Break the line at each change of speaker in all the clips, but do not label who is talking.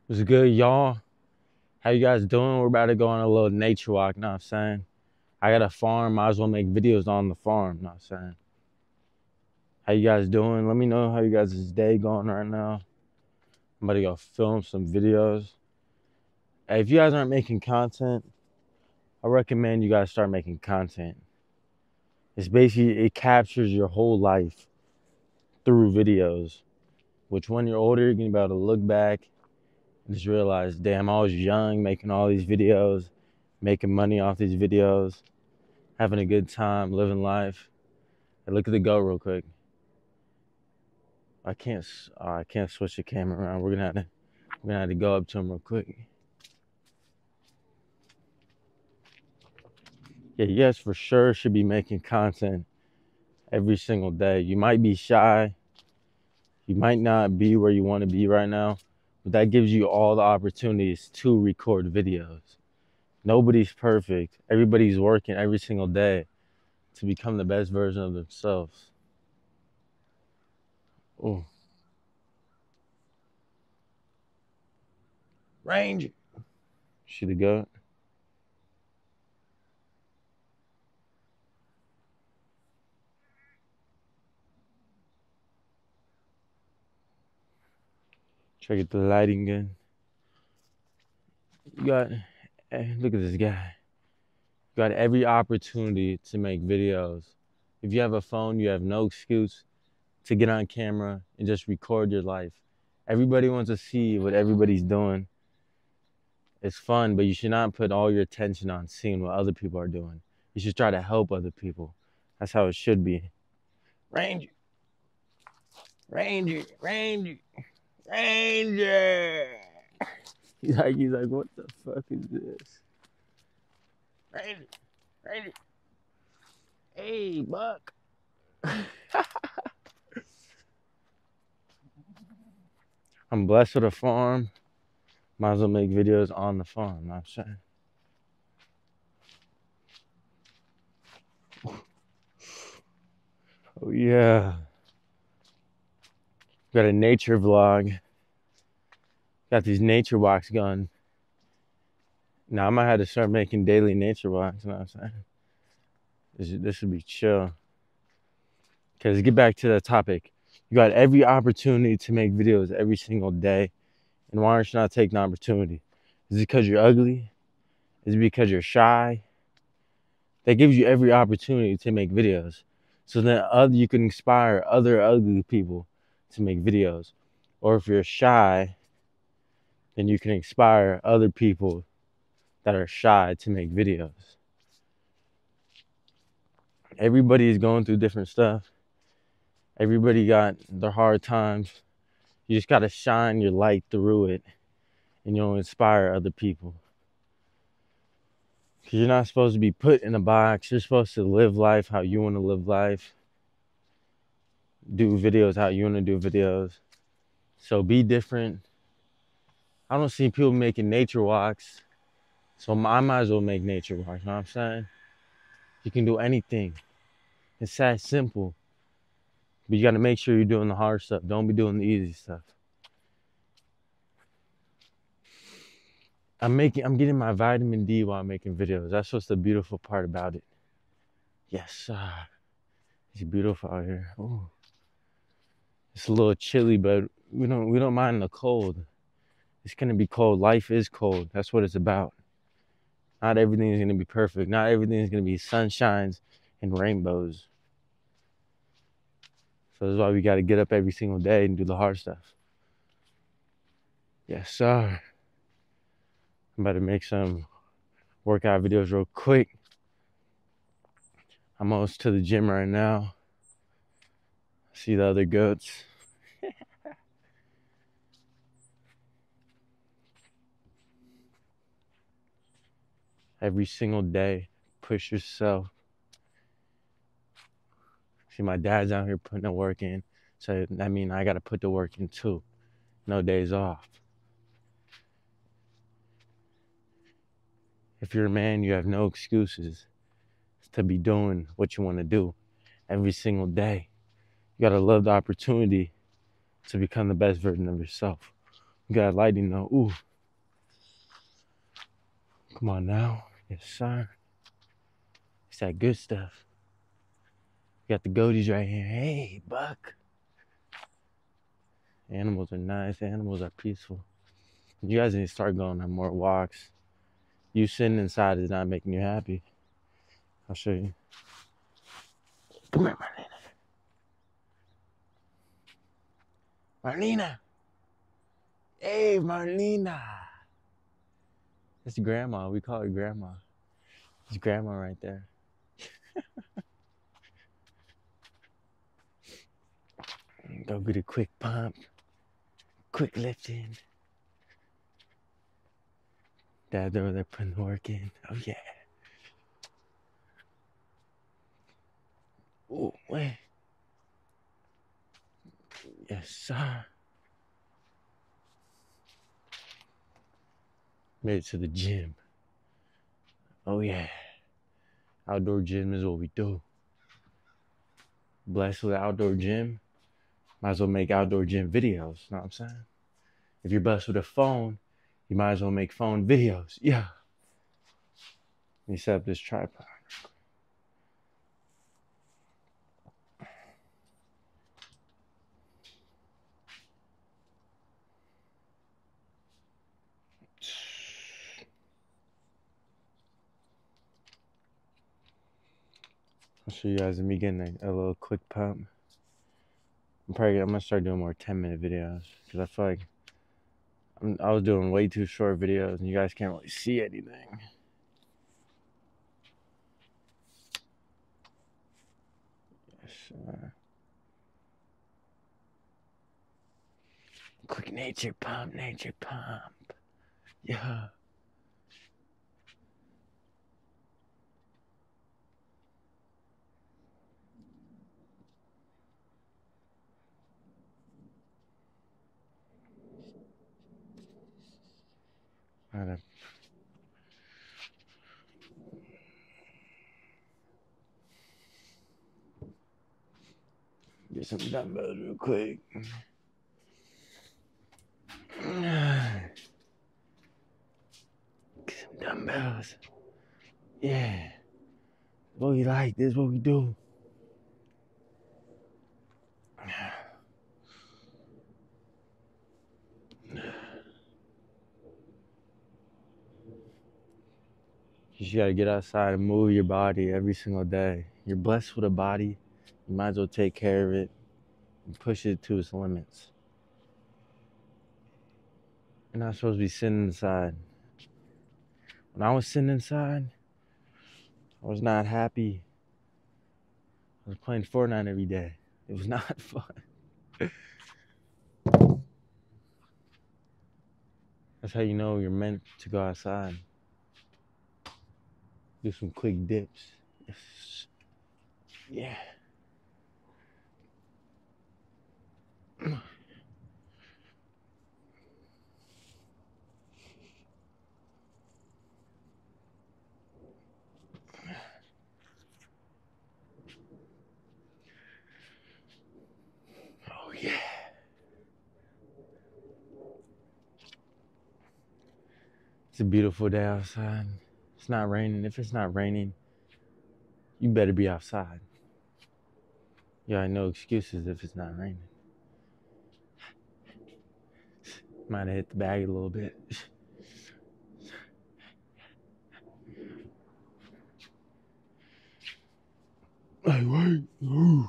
What's good, y'all? How you guys doing? We're about to go on a little nature walk, know what I'm saying? I got a farm, might as well make videos on the farm, know what I'm saying? How you guys doing? Let me know how you guys' day going right now. I'm about to go film some videos. Hey, if you guys aren't making content, I recommend you guys start making content. It's basically, it captures your whole life through videos, which when you're older, you're gonna be able to look back and just realize, damn, I was young making all these videos, making money off these videos, having a good time, living life. Hey, look at the goat real quick. I can't switch the camera around. We're gonna have to go up to him real quick. Yeah, you guys for sure should be making content every single day. You might be shy. You might not be where you want to be right now, but that gives you all the opportunities to record videos. Nobody's perfect. Everybody's working every single day to become the best version of themselves. Oh, Ranger. See the goat? Try to get the lighting good. You got, hey, look at this guy. You got every opportunity to make videos. If you have a phone, you have no excuse to get on camera and just record your life. Everybody wants to see what everybody's doing. It's fun, but you should not put all your attention on seeing what other people are doing. You should try to help other people. That's how it should be. Ranger, Ranger, Ranger, Ranger. He's like, what the fuck is this? Ranger, Ranger. Hey, Buck. I'm blessed with a farm. Might as well make videos on the farm, you know what I'm saying? Oh yeah. Got a nature vlog. Got these nature walks going. Now I might have to start making daily nature walks, you know what I'm saying? This should be chill. Cause get back to the topic. You got every opportunity to make videos every single day. And why aren't you not taking the opportunity? Is it because you're ugly? Is it because you're shy? That gives you every opportunity to make videos. So then you can inspire other ugly people to make videos. Or if you're shy, then you can inspire other people that are shy to make videos. Everybody is going through different stuff. Everybody got their hard times. You just got to shine your light through it and you'll inspire other people. Because you're not supposed to be put in a box. You're supposed to live life how you want to live life. Do videos how you want to do videos. So be different. I don't see people making nature walks. So I might as well make nature walks. You know what I'm saying? You can do anything. It's that simple. But you got to make sure you're doing the hard stuff. Don't be doing the easy stuff. I'm getting my vitamin D while making videos. That's what's the beautiful part about it. Yes, it's beautiful out here. Ooh. It's a little chilly, but we don't mind the cold. It's gonna be cold. Life is cold. That's what it's about. Not everything is gonna be perfect. Not everything is gonna be sunshines and rainbows. So that's why we gotta get up every single day and do the hard stuff. Yes, sir. I'm about to make some workout videos real quick. I'm almost to the gym right now. See the other goats. Every single day, push yourself. See, my dad's out here putting the work in. So that means I gotta put the work in too. No days off. If you're a man, you have no excuses to be doing what you want to do every single day. You gotta love the opportunity to become the best version of yourself. You got lighting though. Ooh. Come on now. Yes, sir. It's that good stuff. You got the goatees right here. Hey, Buck. Animals are nice. Animals are peaceful. You guys need to start going on more walks. You sitting inside is not making you happy. I'll show you. Come here, Marlena. Marlena. Hey, Marlena. That's grandma. We call her grandma. It's grandma right there. Go get a quick pump. Quick lifting. Dad's over there putting the work in. Oh, yeah. Oh, wait. Yes, sir. Made it to the gym. Oh, yeah. Outdoor gym is what we do. Blessed with outdoor gym. Might as well make outdoor gym videos. Know what I'm saying? If you're blessed with a phone, you might as well make phone videos. Yeah. Let me set up this tripod. I'll show you guys me getting a little quick pump. I'm gonna start doing more 10-minute videos because I feel like I was doing way too short videos and you guys can't really see anything. Yes, quick nature pump, nature pump. Yeah. Gotta get some dumbbells real quick. Get some dumbbells. Yeah. What we like, this is what we do. You just gotta get outside and move your body every single day. You're blessed with a body. You might as well take care of it and push it to its limits. You're not supposed to be sitting inside. When I was sitting inside, I was not happy. I was playing Fortnite every day. It was not fun. That's how you know you're meant to go outside. Do some quick dips. Yes. Yeah. Oh, yeah. It's a beautiful day outside. It's not raining. If it's not raining, you better be outside. Yeah, no excuses if it's not raining. Might have hit the bag a little bit. Hey, wait. Ooh.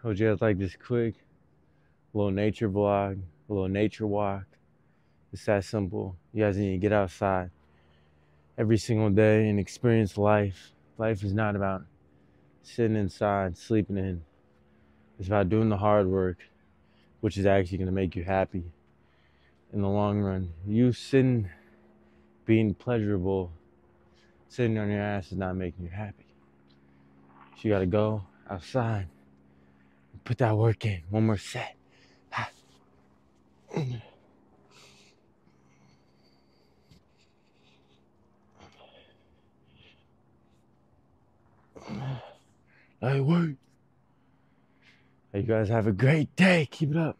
Would you guys like this quick little nature vlog, a little nature walk? It's that simple. You guys need to get outside every single day and experience life. Life is not about sitting inside, sleeping in. It's about doing the hard work, which is actually going to make you happy in the long run. You sitting, being pleasurable, sitting on your ass is not making you happy. So you got to go outside and put that work in. One more set. Hey, wait. Hey, you guys have a great day. Keep it up.